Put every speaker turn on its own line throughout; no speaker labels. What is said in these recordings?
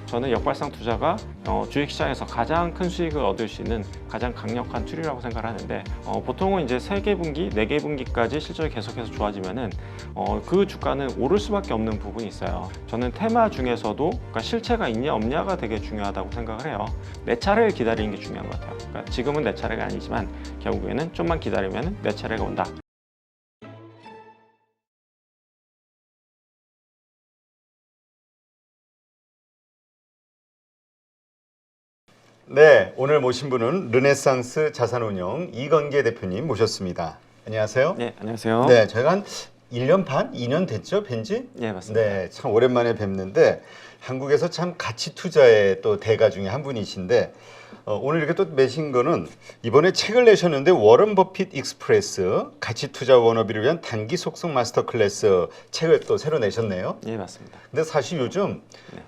저는 역발상 투자가 주식시장에서 가장 큰 수익을 얻을 수 있는 가장 강력한 툴이라고 생각을 하는데 보통은 이제 3개 분기, 4개 분기까지 실적이 계속해서 좋아지면은 그 주가는 오를 수밖에 없는 부분이 있어요. 저는 테마 중에서도 그러니까 실체가 있냐 없냐가 되게 중요하다고 생각을 해요. 내 차례를 기다리는 게 중요한 것 같아요. 그러니까 지금은 내 차례가 아니지만 결국에는 좀만 기다리면 내 차례가 온다.
네, 오늘 모신 분은 르네상스 자산운용 이건계 대표님 모셨습니다. 안녕하세요.
네, 안녕하세요.
네, 저희가 한 1년 반, 2년 됐죠, 뵌지?
네, 맞습니다.
네, 참 오랜만에 뵙는데 한국에서 참 가치 투자의 또 대가 중에 한 분이신데 오늘 이렇게 또 매신 거는 이번에 책을 내셨는데 워런 버핏 익스프레스 가치 투자 워너비를 위한 단기 속성 마스터 클래스 책을 또 새로 내셨네요.
네, 맞습니다.
근데 사실 요즘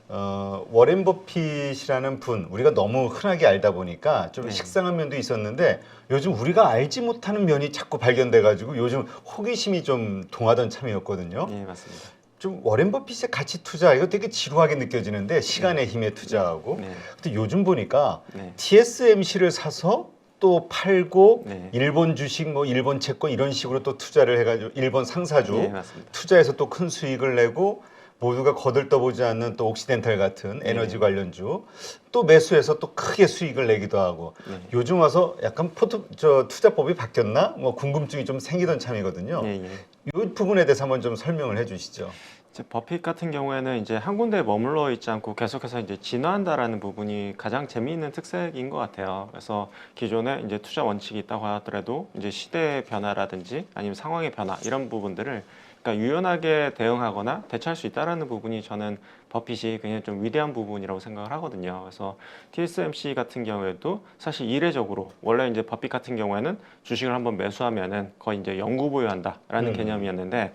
워렌 버핏이라는 분 우리가 너무 흔하게 알다 보니까 좀
네.
식상한 면도 있었는데 요즘 우리가 알지 못하는 면이 자꾸 발견돼 가지고 요즘 호기심이 좀 동하던 참이었거든요.
네, 맞습니다.
좀 워렌 버핏의 가치 투자 이거 되게 지루하게 느껴지는데 시간의 힘에 투자하고
네.
근데 요즘 보니까
네.
TSMC를 사서 또 팔고
네.
일본 주식 뭐 일본 채권 이런 식으로 또 투자를 해가지고 일본 상사주
네, 맞습니다.
투자해서 또 큰 수익을 내고 모두가 거들떠보지 않는 또 옥시덴탈 같은 에너지
네.
관련주 또 매수해서 또 크게 수익을 내기도 하고
네.
요즘 와서 약간 투자법이 바뀌었나 뭐 궁금증이 좀 생기던 참이거든요.
예, 예.
이 부분에 대해서 한번 좀 설명을 해주시죠.
이제 버핏 같은 경우에는 이제 한 군데에 머물러 있지 않고 계속해서 이제 진화한다라는 부분이 가장 재미있는 특색인 것 같아요. 그래서 기존에 이제 투자 원칙이 있다고 하더라도 이제 시대의 변화라든지 아니면 상황의 변화 이런 부분들을 그러니까 유연하게 대응하거나 대처할 수 있다라는 부분이 저는 버핏이 굉장히 좀 위대한 부분이라고 생각을 하거든요. 그래서 TSMC 같은 경우에도 사실 이례적으로 원래 이제 버핏 같은 경우에는 주식을 한번 매수하면은 거의 이제 영구 보유한다라는 개념이었는데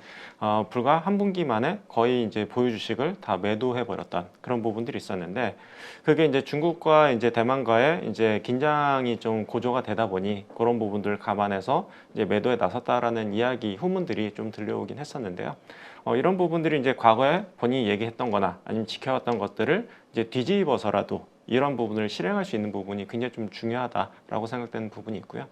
불과 한 분기 만에 거의 이제 보유 주식을 다 매도해 버렸던 그런 부분들이 있었는데 그게 이제 중국과 이제 대만과의 이제 긴장이 좀 고조가 되다 보니 그런 부분들을 감안해서 이제 매도에 나섰다라는 이야기 후문들이 좀 들려오긴 했었는데요. 이런 부분들이 이제 과거에 본인이 얘기했던 거나 아니면 지켜왔던 것들을 이제 뒤집어서라도 이런 부분을 실행할 수 있는 부분이 굉장히 좀 중요하다라고 생각되는 부분이 있고요.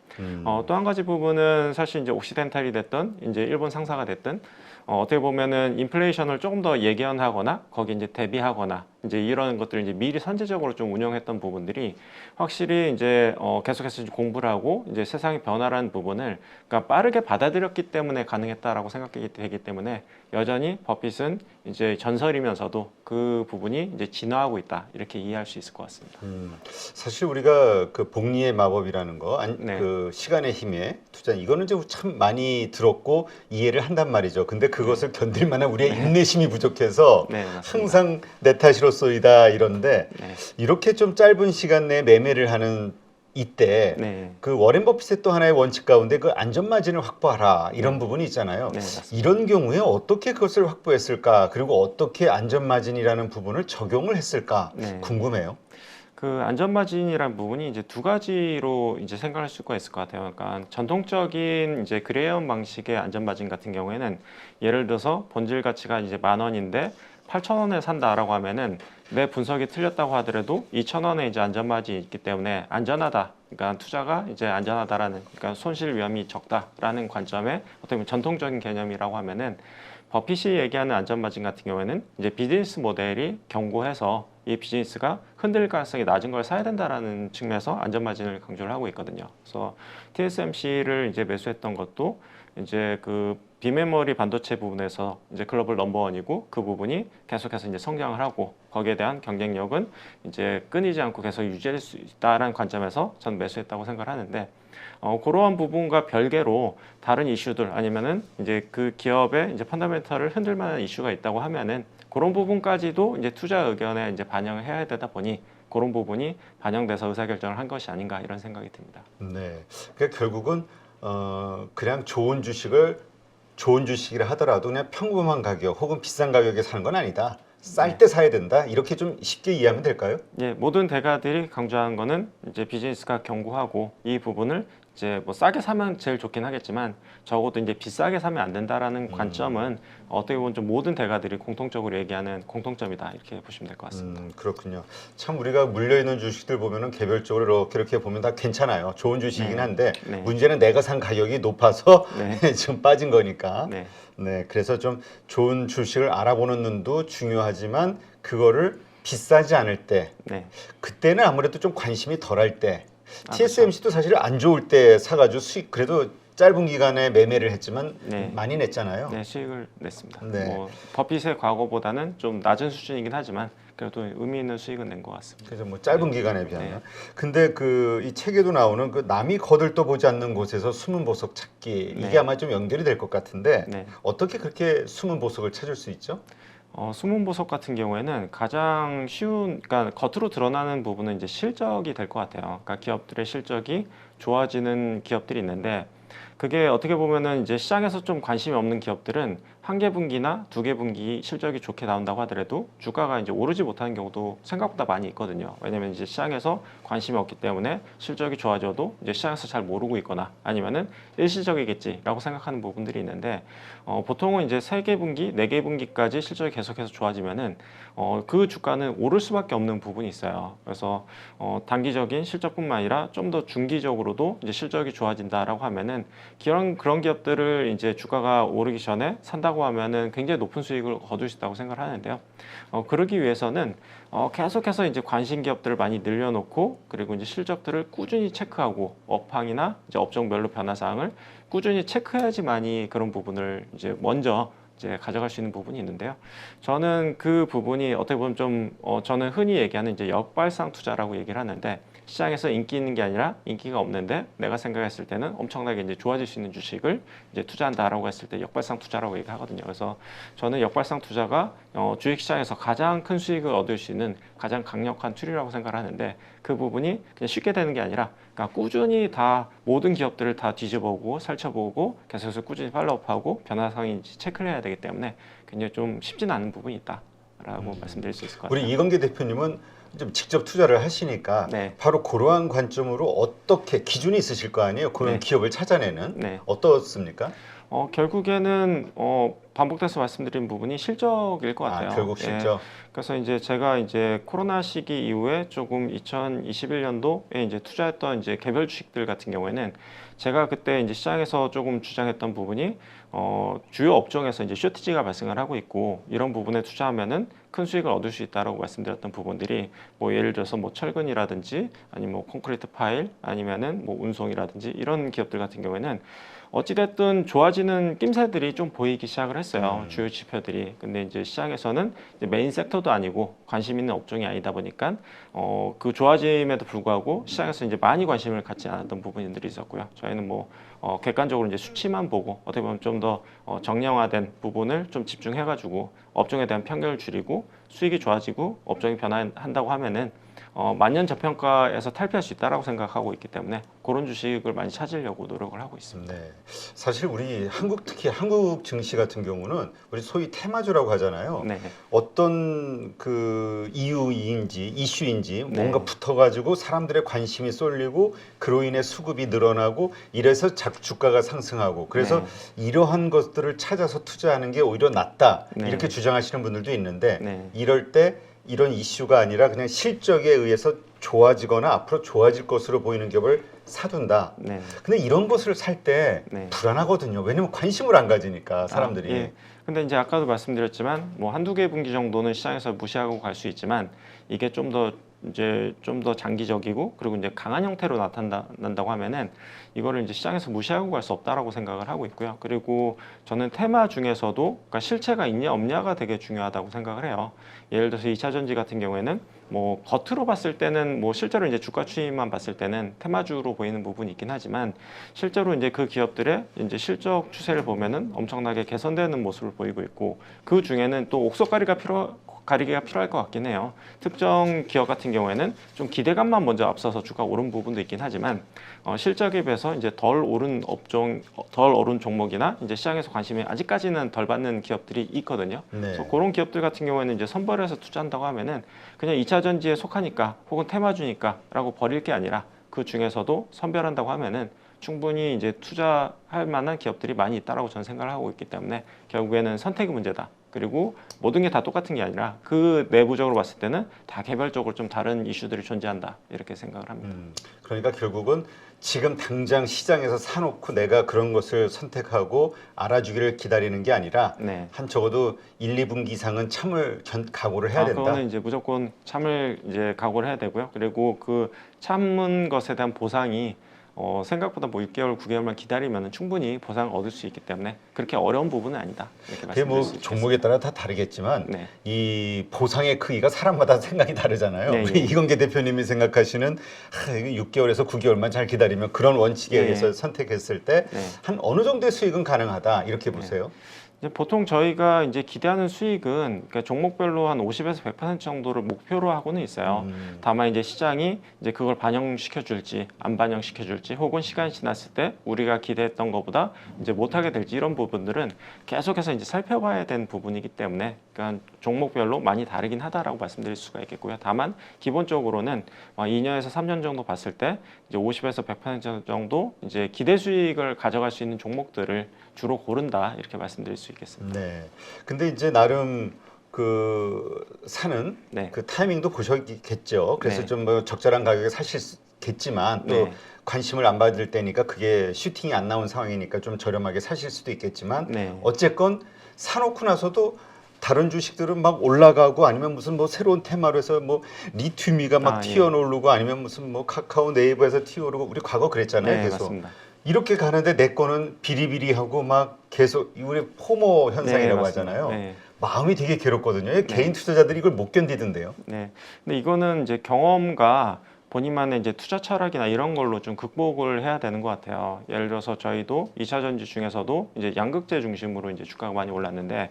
또 한 가지 부분은 사실 이제 옥시덴탈이 됐던 이제 일본 상사가 됐든 어떻게 보면은 인플레이션을 조금 더 예견하거나 거기 이제 대비하거나 이제 이런 것들을 이제 미리 선제적으로 좀 운영했던 부분들이 확실히 이제 계속해서 공부를 하고 이제 세상의 변화라는 부분을 그러니까 빠르게 받아들였기 때문에 가능했다라고 생각이 되기 때문에 여전히 버핏은 이제 전설이면서도 그 부분이 이제 진화하고 있다 이렇게 이해할 수 있을 것 같습니다.
사실 우리가 그 복리의 마법이라는 거,
네.
그 시간의 힘에 투자 이거는 이제 참 많이 들었고 이해를 한단 말이죠. 근데 그것을 견딜 만한 우리의 인내심이 부족해서
네, 맞습니다.
항상 내 탓이로소이다 이런데
네.
이렇게 좀 짧은 시간 내에 매매를 하는 이때
네.
그 워렌 버핏의 또 하나의 원칙 가운데 그 안전 마진을 확보하라 이런 부분이 있잖아요.
네, 맞습니다.
이런 경우에 어떻게 그것을 확보했을까? 그리고 어떻게 안전 마진이라는 부분을 적용을 했을까?
네.
궁금해요.
그 안전마진이란 부분이 이제 두 가지로 이제 생각할 수가 있을 것 같아요. 그러니까 전통적인 이제 그레이엄 방식의 안전마진 같은 경우에는 예를 들어서 본질 가치가 이제 10,000원인데 8,000원에 산다라고 하면은 내 분석이 틀렸다고 하더라도 2,000원에 이제 안전마진이 있기 때문에 안전하다. 그러니까 투자가 이제 안전하다라는 그러니까 손실 위험이 적다라는 관점의 어떻게 보면 전통적인 개념이라고 하면은 버핏이 얘기하는 안전마진 같은 경우에는 이제 비즈니스 모델이 견고해서 이 비즈니스가 흔들릴 가능성이 낮은 걸 사야 된다라는 측면에서 안전마진을 강조를 하고 있거든요. 그래서 TSMC를 이제 매수했던 것도 이제 그 비메모리 반도체 부분에서 이제 글로벌 넘버원이고 그 부분이 계속해서 이제 성장을 하고 거기에 대한 경쟁력은 이제 끊이지 않고 계속 유지할 수 있다라는 관점에서 전 매수했다고 생각을 하는데 그러한 부분과 별개로 다른 이슈들 아니면은 이제 그 기업의 이제 펀더멘털을 흔들 만한 이슈가 있다고 하면은 그런 부분까지도 이제 투자 의견에 이제 반영을 해야 되다 보니 그런 부분이 반영돼서 의사결정을 한 것이 아닌가 이런 생각이 듭니다.
네. 그러니까 결국은 그냥 좋은 주식이라 하더라도 그냥 평범한 가격 혹은 비싼 가격에 사는 건 아니다. 쌀 때 사야 된다. 이렇게 좀 쉽게 이해하면 될까요?
예, 모든 대가들이 강조하는 거는 이제 비즈니스가 견고하고 이 부분을 이제 뭐 싸게 사면 제일 좋긴 하겠지만 적어도 이제 비싸게 사면 안 된다라는 관점은 어떻게 보면 좀 모든 대가들이 공통적으로 얘기하는 공통점이다 이렇게 보시면 될 것 같습니다.
그렇군요. 참 우리가 물려 있는 주식들 보면은 개별적으로 이렇게 보면 다 괜찮아요. 좋은 주식이긴 한데
네.
문제는 내가 산 가격이 높아서
네.
좀 빠진 거니까.
네.
네, 그래서 좀 좋은 주식을 알아보는 눈도 중요하지만 그거를 비싸지 않을 때,
네.
그때는 아무래도 좀 관심이 덜할 때,
아,
TSMC도 사실 안 좋을 때 사가지고 수익 그래도 짧은 기간에 매매를 했지만
네.
많이 냈잖아요.
네, 수익을 냈습니다.
네.
뭐 버핏의 과거보다는 좀 낮은 수준이긴 하지만 그래도 의미 있는 수익은 낸 것 같습니다.
그래서 뭐 짧은 기간에 비하면.
네.
근데 그 이 책에도 나오는 그 남이 거들떠보지 않는 곳에서 숨은 보석 찾기
네.
이게 아마 좀 연결이 될 것 같은데
네.
어떻게 그렇게 숨은 보석을 찾을 수 있죠?
숨은 보석 같은 경우에는 가장 쉬운, 그러니까 겉으로 드러나는 부분은 이제 실적이 될 것 같아요. 그러니까 기업들의 실적이 좋아지는 기업들이 있는데 그게 어떻게 보면은 이제 시장에서 좀 관심이 없는 기업들은 한 개 분기나 두 개 분기 실적이 좋게 나온다고 하더라도 주가가 이제 오르지 못하는 경우도 생각보다 많이 있거든요. 왜냐면 이제 시장에서 관심이 없기 때문에 실적이 좋아져도 이제 시장에서 잘 모르고 있거나 아니면은 일시적이겠지라고 생각하는 부분들이 있는데 보통은 이제 세 개 분기, 네 개 분기까지 실적이 계속해서 좋아지면은 그 주가는 오를 수밖에 없는 부분이 있어요. 그래서 단기적인 실적뿐만 아니라 좀 더 중기적으로도 이제 실적이 좋아진다라고 하면은 그런 기업들을 이제 주가가 오르기 전에 산다고 하면은 굉장히 높은 수익을 거둘 수 있다고 생각을 하는데요. 그러기 위해서는 계속해서 이제 관심 기업들을 많이 늘려놓고 그리고 이제 실적들을 꾸준히 체크하고 업황이나 이제 업종별로 변화 사항을 꾸준히 체크해야지만이 그런 부분을 이제 먼저 이제 가져갈 수 있는 부분이 있는데요. 저는 그 부분이 어떻게 보면 좀 저는 흔히 얘기하는 이제 역발상 투자라고 얘기를 하는데 시장에서 인기 있는 게 아니라 인기가 없는데 내가 생각했을 때는 엄청나게 이제 좋아질 수 있는 주식을 이제 투자한다라고 했을 때 역발상 투자라고 얘기하거든요. 그래서 저는 역발상 투자가 주식 시장에서 가장 큰 수익을 얻을 수 있는 가장 강력한 툴이라고 생각을 하는데 그 부분이 그냥 쉽게 되는 게 아니라 그러니까 꾸준히 다 모든 기업들을 다 뒤져보고 살펴보고 계속해서 꾸준히 팔로우업하고 변화사항인지 체크를 해야 되기 때문에 굉장히 좀 쉽지는 않은 부분이 있다라고 말씀드릴 수 있을 것 같아요.
우리 이건기 대표님은 좀 직접 투자를 하시니까
네.
바로 그러한 관점으로 어떻게 기준이 있으실 거 아니에요? 그런
네.
기업을 찾아내는
네.
어떻습니까?
결국에는 반복돼서 말씀드린 부분이 실적일 것 같아요.
결국
예.
실적.
그래서 이제 제가 이제 코로나 시기 이후에 조금 2021년도에 이제 투자했던 이제 개별 주식들 같은 경우에는 제가 그때 이제 시장에서 조금 주장했던 부분이 주요 업종에서 이제 쇼티지가 발생을 하고 있고 이런 부분에 투자하면은 큰 수익을 얻을 수 있다라고 말씀드렸던 부분들이 뭐 예를 들어서 뭐 철근이라든지 아니면 뭐 콘크리트 파일 아니면은 뭐 운송이라든지 이런 기업들 같은 경우에는 어찌됐든 좋아지는 낌새들이 좀 보이기 시작을 했어요. 주요 지표들이. 근데 이제 시장에서는 이제 메인 섹터도 아니고 관심 있는 업종이 아니다 보니까 그 좋아짐에도 불구하고 시장에서 이제 많이 관심을 갖지 않았던 부분들이 있었고요. 저희는 뭐 객관적으로 이제 수치만 보고 어떻게 보면 좀 더 정량화된 부분을 좀 집중해가지고 업종에 대한 편견을 줄이고 수익이 좋아지고 업종이 변화한다고 하면은 만년 저평가에서 탈피할 수 있다라고 생각하고 있기 때문에 그런 주식을 많이 찾으려고 노력을 하고 있습니다.
네. 사실 우리 한국 특히 한국 증시 같은 경우는 우리 소위 테마주라고 하잖아요.
네.
어떤 그 이유인지 이슈인지
네.
뭔가 붙어가지고 사람들의 관심이 쏠리고 그로 인해 수급이 늘어나고 이래서 주가가 상승하고 그래서 이러한 것들을 찾아서 투자하는 게 오히려 낫다
네.
이렇게 주장하시는 분들도 있는데
네.
이럴 때 이런 이슈가 아니라 그냥 실적에 의해서 좋아지거나 앞으로 좋아질 것으로 보이는 기업을 사둔다.
네.
근데 이런 것을 살 때
네.
불안하거든요. 왜냐면 관심을 안 가지니까 사람들이.
예. 근데 이제 아까도 말씀드렸지만 뭐 한두 개 분기 정도는 시장에서 무시하고 갈 수 있지만 이게 좀 더 장기적이고 그리고 이제 강한 형태로 나타난다고 하면은 이거를 이제 시장에서 무시하고 갈 수 없다라고 생각을 하고 있고요. 그리고 저는 테마 중에서도 그러니까 실체가 있냐 없냐가 되게 중요하다고 생각을 해요. 예를 들어서 2차 전지 같은 경우에는 뭐 겉으로 봤을 때는 뭐 실제로 이제 주가 추이만 봤을 때는 테마주로 보이는 부분이 있긴 하지만 실제로 이제 그 기업들의 이제 실적 추세를 보면은 엄청나게 개선되는 모습을 보이고 있고 그 중에는 또 옥석가리기가 필요할 것 같긴 해요. 특정 기업 같은 경우에는 좀 기대감만 먼저 앞서서 주가 오른 부분도 있긴 하지만 실적에 비해서 이제 덜 오른 종목이나 이제 시장에서 관심이 아직까지는 덜 받는 기업들이 있거든요.
네.
그래서 그런 기업들 같은 경우에는 이제 선별해서 투자한다고 하면은 그냥 2차 전지에 속하니까 혹은 테마주니까라고 버릴 게 아니라 그 중에서도 선별한다고 하면은 충분히 이제 투자할 만한 기업들이 많이 있다라고 저는 생각을 하고 있기 때문에 결국에는 선택의 문제다. 그리고 모든 게 다 똑같은 게 아니라 그 내부적으로 봤을 때는 다 개별적으로 좀 다른 이슈들이 존재한다. 이렇게 생각을 합니다.
그러니까 결국은 지금 당장 시장에서 사놓고 내가 그런 것을 선택하고 알아주기를 기다리는 게 아니라
네.
한 적어도 1, 2분기 이상은 참을 각오를 해야 된다.
그거는 이제 무조건 참을 이제 각오를 해야 되고요. 그리고 그 참은 것에 대한 보상이 생각보다 뭐 6개월, 9개월만 기다리면 충분히 보상을 얻을 수 있기 때문에 그렇게 어려운 부분은 아니다. 이렇게
그게 뭐
말씀드릴 수 있겠습니다.
종목에 따라 다 다르겠지만
네.
이 보상의 크기가 사람마다 생각이 다르잖아요.
네,
우리
예.
이건계 대표님이 생각하시는 이거 6개월에서 9개월만 잘 기다리면 그런 원칙에
네,
의해서
예.
선택했을 때 한
네.
어느 정도의 수익은 가능하다 이렇게
네.
보세요.
이제 보통 저희가 이제 기대하는 수익은 그러니까 종목별로 한 50에서 100% 정도를 목표로 하고는 있어요. 다만 이제 시장이 이제 그걸 반영시켜 줄지 안 반영시켜 줄지 혹은 시간이 지났을 때 우리가 기대했던 것보다 이제 못하게 될지 이런 부분들은 계속해서 이제 살펴봐야 되는 부분이기 때문에 그러니까 종목별로 많이 다르긴 하다라고 말씀드릴 수가 있겠고요. 다만 기본적으로는 2년에서 3년 정도 봤을 때 이제 50에서 100% 정도 이제 기대 수익을 가져갈 수 있는 종목들을 주로 고른다 이렇게 말씀드릴 수 있겠습니다.
네. 근데 이제 나름 그 사는
네.
그 타이밍도 보셨겠죠. 그래서
네.
좀 뭐 적절한 가격에 사실겠지만 또
네.
관심을 안 받을 때니까 그게 슈팅이 안 나온 상황이니까 좀 저렴하게 사실 수도 있겠지만
네.
어쨌건 사놓고 나서도 다른 주식들은 막 올라가고 아니면 무슨 뭐 새로운 테마로 해서 뭐 리튬이가 막
예.
튀어오르고 아니면 무슨 뭐 카카오 네이버에서 튀어오르고 우리 과거 그랬잖아요.
네,
계속.
맞습니다.
이렇게 가는데 내 거는 비리비리하고 막 계속 우리 포모 현상이라고
네, 맞습니다.
하잖아요.
네.
마음이 되게 괴롭거든요. 개인 투자자들이 이걸 못 견디던데요.
네. 근데 이거는 이제 경험과 본인만의 이제 투자 철학이나 이런 걸로 좀 극복을 해야 되는 것 같아요. 예를 들어서 저희도 2차 전지 중에서도 이제 양극재 중심으로 이제 주가가 많이 올랐는데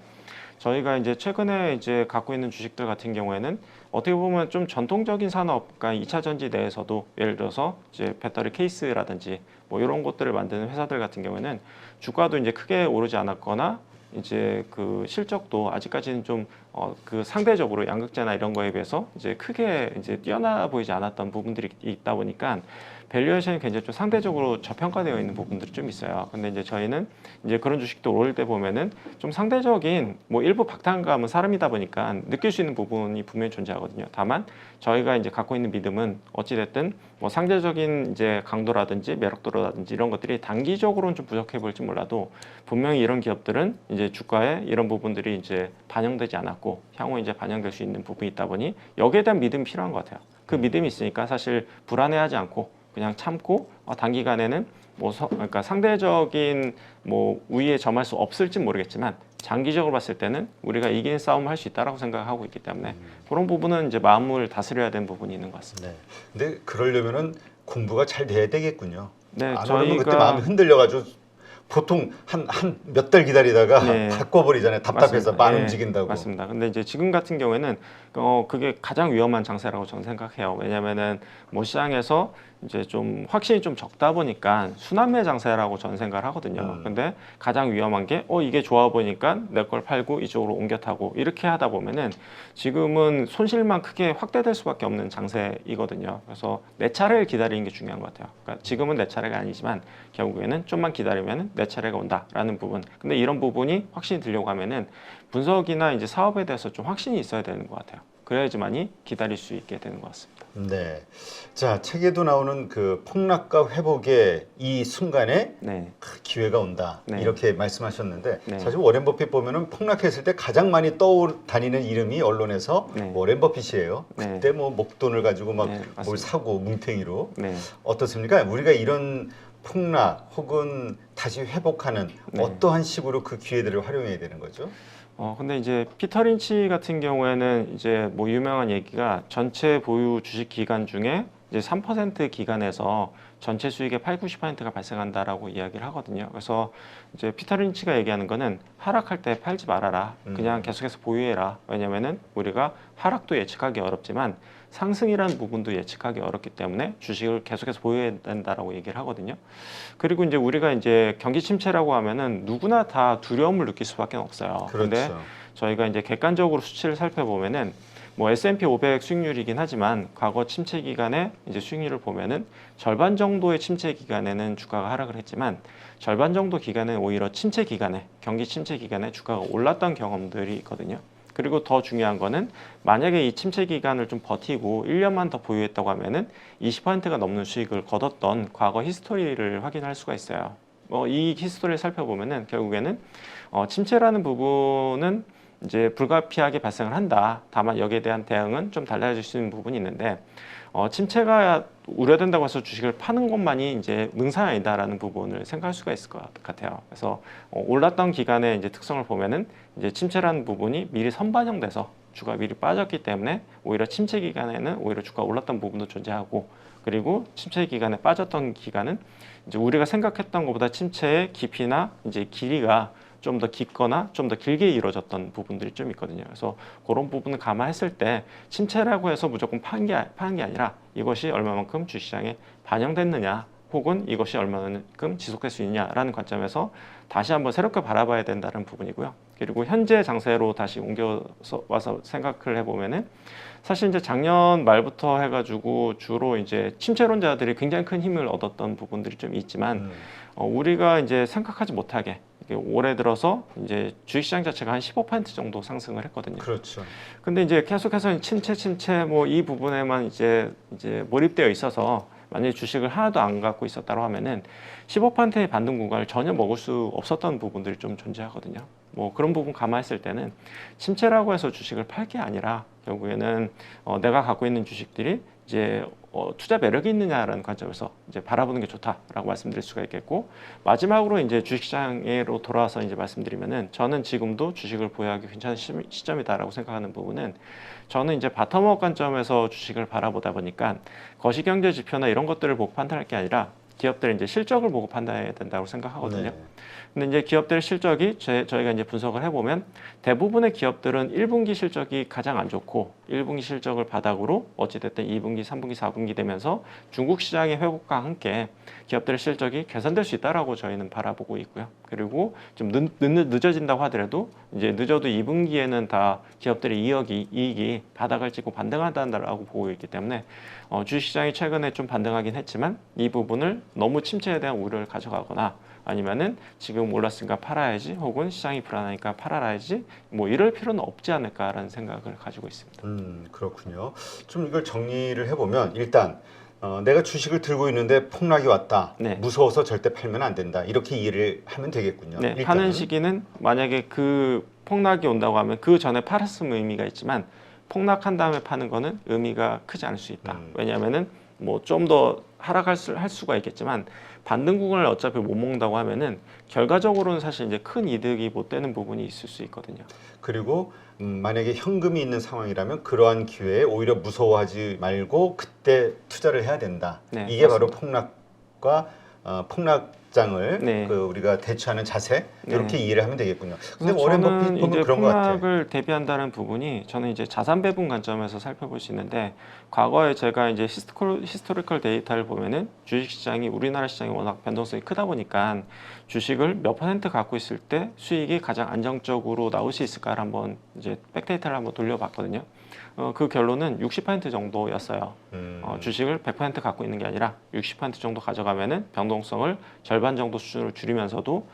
저희가 이제 최근에 이제 갖고 있는 주식들 같은 경우에는 어떻게 보면 좀 전통적인 산업, 그러니까 2차 전지 내에서도 예를 들어서 이제 배터리 케이스라든지 뭐 이런 것들을 만드는 회사들 같은 경우에는 주가도 이제 크게 오르지 않았거나 이제 그 실적도 아직까지는 좀 그 상대적으로 양극재나 이런 거에 비해서 이제 크게 이제 뛰어나 보이지 않았던 부분들이 있다 보니까 밸류에이션이 굉장히 좀 상대적으로 저평가되어 있는 부분들이 좀 있어요. 근데 이제 저희는 이제 그런 주식도 오를 때 보면은 좀 상대적인 뭐 일부 박탈감은 사람이다 보니까 느낄 수 있는 부분이 분명히 존재하거든요. 다만 저희가 이제 갖고 있는 믿음은 어찌 됐든 뭐 상대적인 이제 강도라든지 매력도라든지 이런 것들이 단기적으로는 좀 부족해 보일지 몰라도 분명히 이런 기업들은 이제 주가에 이런 부분들이 이제 반영되지 않았고 향후 이제 반영될 수 있는 부분이 있다 보니 여기에 대한 믿음이 필요한 것 같아요. 그 믿음이 있으니까 사실 불안해하지 않고 그냥 참고 단기간에는 뭐 그러니까 상대적인 뭐 우위에 점할 수 없을지 모르겠지만 장기적으로 봤을 때는 우리가 이기는 싸움을 할 수 있다라고 생각하고 있기 때문에 그런 부분은 이제 마음을 다스려야 되는 부분이 있는 것 같습니다.
네. 근데 그러려면은 공부가 잘 돼야 되겠군요.
네,
안 오르면 그때 마음이 흔들려가지고 보통 한 몇 달 기다리다가
네.
바꿔버리잖아요. 답답해서
맞습니다.
만
예,
움직인다고.
맞습니다. 근데 이제 지금 같은 경우에는 그게 가장 위험한 장세라고 저는 생각해요. 왜냐면은 뭐 시장에서 이제 좀 확신이 좀 적다 보니까 순환매 장세라고 저는 생각을 하거든요. 근데 가장 위험한 게 이게 좋아 보니까 내 걸 팔고 이쪽으로 옮겨 타고 이렇게 하다 보면은 지금은 손실만 크게 확대될 수밖에 없는 장세이거든요. 그래서 내 차례를 기다리는 게 중요한 것 같아요. 그러니까 지금은 내 차례가 아니지만 결국에는 좀만 기다리면은 내 차례가 온다라는 부분. 근데 이런 부분이 확신이 들려고 하면은 분석이나 이제 사업에 대해서 좀 확신이 있어야 되는 것 같아요. 그래야지만이 기다릴 수 있게 되는 것 같습니다.
네. 자, 책에도 나오는 그 폭락과 회복의 이 순간에
네.
기회가 온다.
네.
이렇게 말씀하셨는데
네.
사실 워렌 버핏 보면은 폭락했을 때 가장 많이 떠다니는 이름이 언론에서
네.
워렌 버핏이에요.
네.
그때 뭐 목돈을 가지고 막
네,
뭘
맞습니다.
사고 뭉탱이로.
네.
어떻습니까? 우리가 이런 폭락 혹은 다시 회복하는
네.
어떠한 식으로 그 기회들을 활용해야 되는 거죠?
근데 이제 피터 린치 같은 경우에는 이제 뭐 유명한 얘기가 전체 보유 주식 기간 중에 이제 3% 기간에서 전체 수익의 8, 90%가 발생한다라고 이야기를 하거든요. 그래서 이제 피터 린치가 얘기하는 거는 하락할 때 팔지 말아라. 그냥 계속해서 보유해라. 왜냐면은 우리가 하락도 예측하기 어렵지만 상승이라는 부분도 예측하기 어렵기 때문에 주식을 계속해서 보유해야 된다라고 얘기를 하거든요. 그리고 이제 우리가 이제 경기 침체라고 하면은 누구나 다 두려움을 느낄 수밖에 없어요.
그렇죠.
근데 저희가 이제 객관적으로 수치를 살펴보면은 뭐 S&P 500 수익률이긴 하지만 과거 침체 기간에 이제 수익률을 보면은 절반 정도의 침체 기간에는 주가가 하락을 했지만 절반 정도 기간은 오히려 침체 기간에 경기 침체 기간에 주가가 올랐던 경험들이 있거든요. 그리고 더 중요한 거는 만약에 이 침체 기간을 좀 버티고 1년만 더 보유했다고 하면은 20%가 넘는 수익을 거뒀던 과거 히스토리를 확인할 수가 있어요. 이 히스토리를 살펴보면은 결국에는 침체라는 부분은 이제 불가피하게 발생을 한다. 다만 여기에 대한 대응은 좀 달라질 수 있는 부분이 있는데 침체가 우려된다고 해서 주식을 파는 것만이 이제 능사는 아니다라는 부분을 생각할 수가 있을 것 같아요. 그래서 올랐던 기간의 이제 특성을 보면은 이제 침체라는 부분이 미리 선반영돼서 주가 미리 빠졌기 때문에 오히려 침체 기간에는 오히려 주가 올랐던 부분도 존재하고 그리고 침체 기간에 빠졌던 기간은 이제 우리가 생각했던 것보다 침체의 깊이나 이제 길이가 좀 더 깊거나 좀 더 길게 이루어졌던 부분들이 좀 있거든요. 그래서 그런 부분을 감안했을 때 침체라고 해서 무조건 파는 게 아니라 이것이 얼마만큼 주시장에 반영됐느냐 혹은 이것이 얼마만큼 지속될 수 있느냐라는 관점에서 다시 한번 새롭게 바라봐야 된다는 부분이고요. 그리고 현재 장세로 다시 옮겨서 와서 생각을 해보면은 사실 이제 작년 말부터 해가지고 주로 이제 침체론자들이 굉장히 큰 힘을 얻었던 부분들이 좀 있지만 우리가 이제 생각하지 못하게 올해 들어서 이제 주식시장 자체가 한 15% 정도 상승을 했거든요.
그렇죠.
근데 이제 계속해서 침체 뭐 이 부분에만 이제 몰입되어 있어서 만약에 주식을 하나도 안 갖고 있었다고 하면은 15%의 반등 구간을 전혀 먹을 수 없었던 부분들이 좀 존재하거든요. 뭐 그런 부분 감안했을 때는 침체라고 해서 주식을 팔 게 아니라 결국에는 내가 갖고 있는 주식들이 이제 투자 매력이 있느냐라는 관점에서 이제 바라보는 게 좋다라고 말씀드릴 수가 있겠고 마지막으로 이제 주식시장으로 돌아와서 이제 말씀드리면은 저는 지금도 주식을 보유하기 괜찮은 시점이다라고 생각하는 부분은 저는 이제 바텀업 관점에서 주식을 바라보다 보니까 거시경제 지표나 이런 것들을 보고 판단할 게 아니라 기업들의 이제 실적을 보고 판단해야 된다고 생각하거든요.
네.
근데 이제 기업들의 실적이 저희가 이제 분석을 해보면 대부분의 기업들은 1분기 실적이 가장 안 좋고 1분기 실적을 바닥으로 어찌됐든 2분기, 3분기, 4분기 되면서 중국 시장의 회복과 함께 기업들의 실적이 개선될 수 있다라고 저희는 바라보고 있고요. 그리고 좀 늦어진다고 하더라도 이제 늦어도 2분기에는 다 기업들의 이익이 바닥을 찍고 반등한다라고 보고 있기 때문에 주식시장이 최근에 좀 반등하긴 했지만 이 부분을 너무 침체에 대한 우려를 가져가거나 아니면은 지금 올랐으니까 팔아야지 혹은 시장이 불안하니까 팔아야지 뭐 이럴 필요는 없지 않을까라는 생각을 가지고 있습니다.
그렇군요. 좀 이걸 정리를 해보면 일단 내가 주식을 들고 있는데 폭락이 왔다.
네.
무서워서 절대 팔면 안 된다. 이렇게 이해를 하면 되겠군요.
네,
일단은.
파는 시기는 만약에 그 폭락이 온다고 하면 그 전에 팔았으면 의미가 있지만 폭락한 다음에 파는 거는 의미가 크지 않을 수 있다. 왜냐하면은 뭐 좀 더 하락할 수가 있겠지만 반등 구간을 어차피 못 먹는다고 하면은 결과적으로는 사실 이제 큰 이득이 못 되는 부분이 있을 수 있거든요.
그리고 만약에 현금이 있는 상황이라면 그러한 기회에 오히려 무서워하지 말고 그때 투자를 해야 된다.
네,
이게
맞습니다.
바로 폭락과 폭락장을
네.
우리가 대처하는 자세
네.
이렇게 이해를 하면 되겠군요. 근데
그래서
워렌
저는
버핏 보면
이제
그런 것 같아요.
폭락을 대비한다는 부분이 저는 이제 자산 배분 관점에서 살펴볼 수 있는데 과거에 제가 이제 히스토리컬 데이터를 보면은 주식 시장이 우리나라 시장이 워낙 변동성이 크다 보니까 주식을 몇 퍼센트 갖고 있을 때 수익이 가장 안정적으로 나올 수 있을까를 한번 이제 백데이터를 한번 돌려봤거든요. 그 결론은 60% 정도였어요. 주식을 100% 갖고 있는 게 아니라 60% 정도 가져가면은 변동성을 절반 정도 수준으로 줄이면서도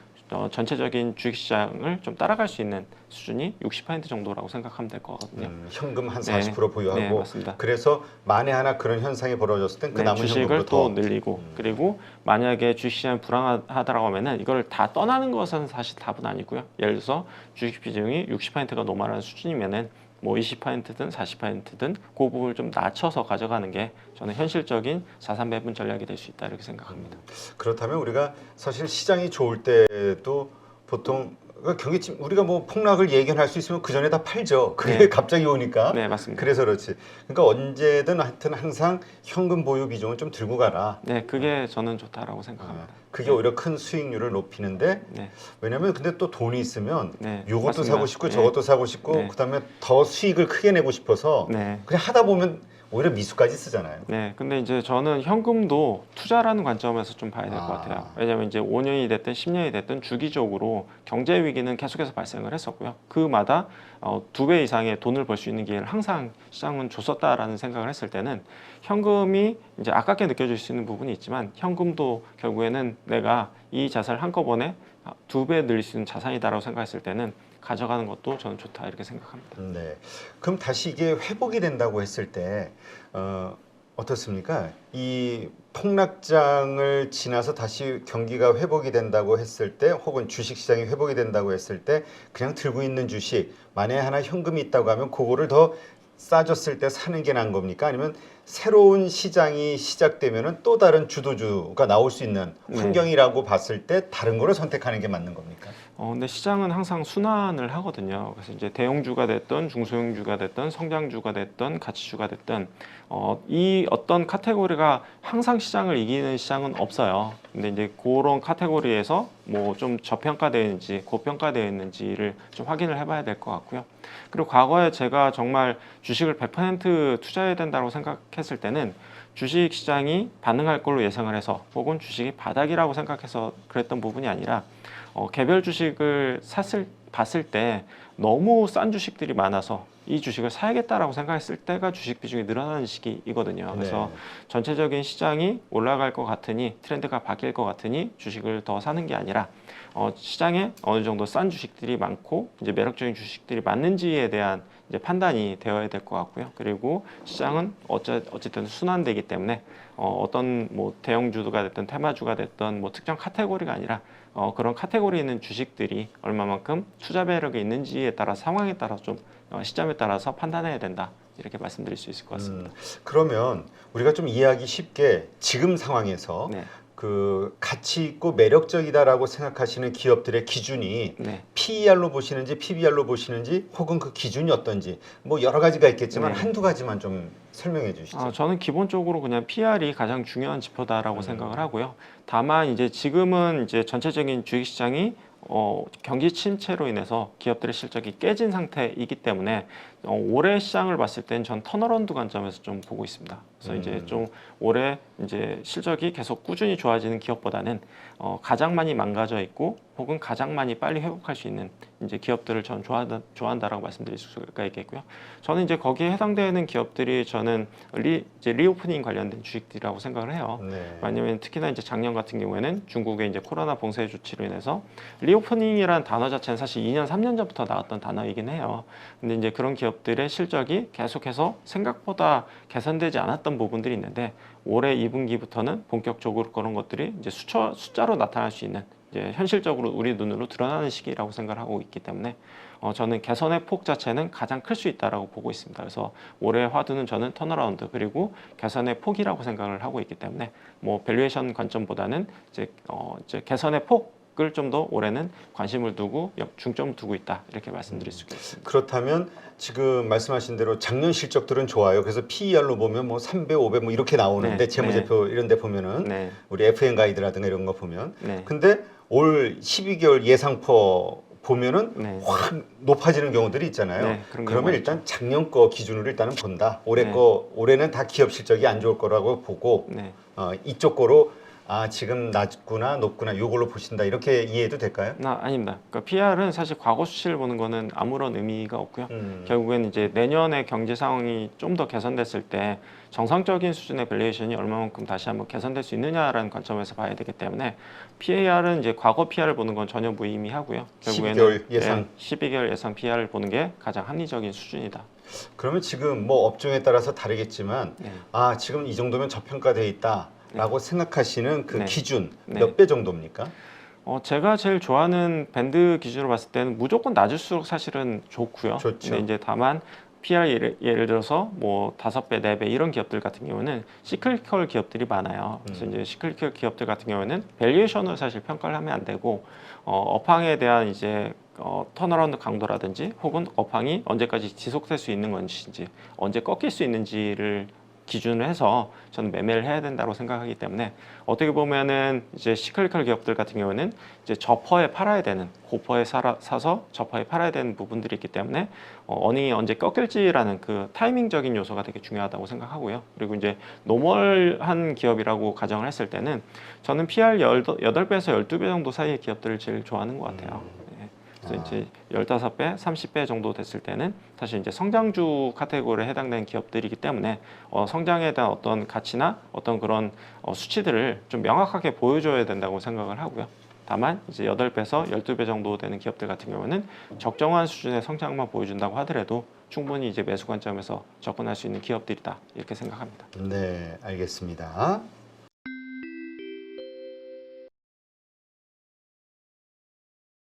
전체적인 주식시장을 좀 따라갈 수 있는 수준이 60% 정도라고 생각하면 될 것 같거든요.
현금 한
네.
40% 보유하고
네, 맞습니다.
그래서 만에 하나 그런 현상이 벌어졌을 땐 그
네,
남은
주식을
현금으로
또
더
늘리고 그리고 만약에 주식시장이 불안하다고 하면은 이걸 다 떠나는 것은 사실 답은 아니고요. 예를 들어서 주식 비중이 60%가 넘어가는 수준이면은 뭐 20%든 40%든 그 부분을 좀 낮춰서 가져가는 게 저는 현실적인 자산 배분 전략이 될 수 있다 이렇게 생각합니다.
그렇다면 우리가 사실 시장이 좋을 때도 보통 우리가 뭐 폭락을 예견할 수 있으면 그 전에 다 팔죠. 그게
네.
갑자기 오니까.
네, 맞습니다.
그래서 그렇지. 그러니까 언제든 하여튼 항상 현금 보유 비중을 좀 들고 가라.
네, 그게 저는 좋다라고 생각합니다.
그게 오히려 큰 수익률을 높이는데
네,
왜냐면 근데 또 돈이 있으면
네,
요것도
맞습니다.
사고 싶고
네.
저것도 사고 싶고
네.
그다음에 더 수익을 크게 내고 싶어서
네,
그냥 하다 보면 오히려 미수까지 쓰잖아요.
네, 근데 이제 저는 현금도 투자라는 관점에서 좀 봐야 될 것
아.
같아요. 왜냐하면 이제 5년이 됐든 10년이 됐든 주기적으로 경제 위기는 계속해서 발생을 했었고요. 그마다 2배 이상의 돈을 벌 수 있는 기회를 항상 시장은 줬었다라는 생각을 했을 때는 현금이 이제 아깝게 느껴질 수 있는 부분이 있지만 현금도 결국에는 내가 이 자산을 한꺼번에 2배 늘릴 수 있는 자산이다라고 생각했을 때는 가져가는 것도 저는 좋다 이렇게 생각합니다.
네. 그럼 다시 이게 회복이 된다고 했을 때 어떻습니까? 이 폭락장을 지나서 다시 경기가 회복이 된다고 했을 때 혹은 주식시장이 회복이 된다고 했을 때 그냥 들고 있는 주식 만약에 하나 현금이 있다고 하면 그거를 더 싸졌을 때 사는 게 나은 겁니까? 아니면 새로운 시장이 시작되면은 또 다른 주도주가 나올 수 있는 환경이라고 봤을 때 다른 거를 선택하는 게 맞는 겁니까?
근데 시장은 항상 순환을 하거든요. 그래서 이제 대형주가 됐든 중소형주가 됐든 성장주가 됐든 가치주가 됐든 이 어떤 카테고리가 항상 시장을 이기는 시장은 없어요. 근데 이제 그런 카테고리에서 뭐 좀 저평가되어 있는지 고평가되어 있는지를 좀 확인을 해봐야 될 것 같고요. 그리고 과거에 제가 정말 주식을 100% 투자해야 된다고 생각했을 때는 주식 시장이 반응할 걸로 예상을 해서 혹은 주식이 바닥이라고 생각해서 그랬던 부분이 아니라 개별 주식을 봤을 때 너무 싼 주식들이 많아서 이 주식을 사야겠다라고 생각했을 때가 주식 비중이 늘어나는 시기이거든요. 그래서 전체적인 시장이 올라갈 것 같으니 트렌드가 바뀔 것 같으니 주식을 더 사는 게 아니라 시장에 어느 정도 싼 주식들이 많고 이제 매력적인 주식들이 맞는지에 대한 이제 판단이 되어야 될 것 같고요. 그리고 시장은 어쨌든 순환되기 때문에 어떤 뭐 대형주가 됐든 테마주가 됐든 뭐 특정 카테고리가 아니라 그런 카테고리에 있는 주식들이 얼마만큼 투자 매력이 있는지에 따라 상황에 따라 좀 시점에 따라서 판단해야 된다 이렇게 말씀드릴 수 있을 것 같습니다.
그러면 우리가 좀 이해하기 쉽게 지금 상황에서
네.
그 가치 있고 매력적이다라고 생각하시는 기업들의 기준이
네.
PER로 보시는지 PBR로 보시는지 혹은 그 기준이 어떤지 뭐 여러 가지가 있겠지만
네.
한두 가지만 좀 설명해 주시죠.
저는 기본적으로 그냥 PR이 가장 중요한 지표다라고 생각을 하고요. 다만 이제 지금은 이제 전체적인 주식시장이 경기 침체로 인해서 기업들의 실적이 깨진 상태이기 때문에 올해 시장을 봤을 땐 전 턴어라운드 관점에서 좀 보고 있습니다. 그래서 이제 좀 올해 이제 실적이 계속 꾸준히 좋아지는 기업보다는 가장 많이 망가져 있고 혹은 가장 많이 빨리 회복할 수 있는 이제 기업들을 저는 좋아한다라고 말씀드릴 수가 있겠고요. 저는 이제 거기에 해당되는 기업들이 저는 이제 리오프닝 관련된 주식들이라고 생각을 해요.
네.
왜냐하면 특히나 이제 작년 같은 경우에는 중국의 이제 코로나 봉쇄 조치로 인해서 리오프닝이라는 단어 자체는 사실 2년, 3년 전부터 나왔던 단어이긴 해요. 근데 이제 그런 기업들의 실적이 계속해서 생각보다 개선되지 않았던 부분들이 있는데 올해 2분기부터는 본격적으로 그런 것들이 이제 숫자로 나타날 수 있는 이제 현실적으로 우리 눈으로 드러나는 시기라고 생각을 하고 있기 때문에 저는 개선의 폭 자체는 가장 클 수 있다라고 보고 있습니다. 그래서 올해 화두는 저는 턴어라운드 그리고 개선의 폭이라고 생각을 하고 있기 때문에 뭐 밸류에이션 관점보다는 이제 개선의 폭을 좀 더 올해는 관심을 두고 중점을 두고 있다 이렇게 말씀드릴 수 있겠습니다.
그렇다면 지금 말씀하신 대로 작년 실적들은 좋아요. 그래서 PER로 보면 뭐 3배, 5배 뭐 이렇게 나오는데
네,
재무제표 이런 데 보면은
네,
우리 FN 가이드라든가 이런 거 보면
네,
근데 올 12개월 예상퍼 보면은
네.
확 높아지는 경우들이 있잖아요.
네, 그런
그러면
경우가
일단 작년 거 기준으로 일단은 본다. 올해
네.
거 올해는 다 기업 실적이 안 좋을 거라고 보고
네.
이쪽 거로 지금 낮구나 높구나 이걸로 보신다 이렇게 이해해도 될까요?
아닙니다. 그러니까 PR은 사실 과거 수치를 보는 거는 아무런 의미가 없고요.
음.
결국에는 이제 내년에 경제 상황이 좀 더 개선됐을 때 정상적인 수준의 밸류에이션이 얼마만큼 다시 한번 개선될 수 있느냐라는 관점에서 봐야 되기 때문에 PAR은 이제 과거 PR을 보는 건 전혀 무의미하고요. 결국에는
12개월 예상.
12개월 예상 PR을 보는 게 가장 합리적인 수준이다.
그러면 지금 뭐 업종에 따라서 다르겠지만
네.
지금 이 정도면 저평가돼 있다라고 생각하시는 그
네.
기준
네.
몇 배 정도입니까?
제가 제일 좋아하는 밴드 기준으로 봤을 때는 무조건 낮을수록 사실은 좋고요.
좋죠.
근데 이제 다만 PR 예를 들어서 뭐 5배, 4배 이런 기업들 같은 경우는 시클리컬 기업들이 많아요. 그래서 이제 시클리컬 기업들 같은 경우에는 밸류에이션을 사실 평가를 하면 안 되고 업황에 대한 이제 턴어라운드 강도라든지 혹은 업황이 언제까지 지속될 수 있는 건지 언제 꺾일 수 있는지를 기준을 해서 저는 매매를 해야 된다고 생각하기 때문에 어떻게 보면은 이제 시클리컬 기업들 같은 경우는 이제 저퍼에 팔아야 되는 고퍼에 사서 저퍼에 팔아야 되는 부분들이 있기 때문에 어닝이 언제 꺾일지라는 그 타이밍적인 요소가 되게 중요하다고 생각하고요. 그리고 이제 노멀한 기업이라고 가정을 했을 때는 저는 PR 8배에서 12배 정도 사이의 기업들을 제일 좋아하는 것 같아요. 그래서 이제 15배, 30배 정도 됐을 때는 사실 이제 성장주 카테고리에 해당되는 기업들이기 때문에 성장에 대한 어떤 가치나 어떤 그런 수치들을 좀 명확하게 보여줘야 된다고 생각을 하고요. 다만 이제 8배에서 12배 정도 되는 기업들 같은 경우는 적정한 수준의 성장만 보여준다고 하더라도 충분히 이제 매수 관점에서 접근할 수 있는 기업들이다 이렇게 생각합니다.
네, 알겠습니다.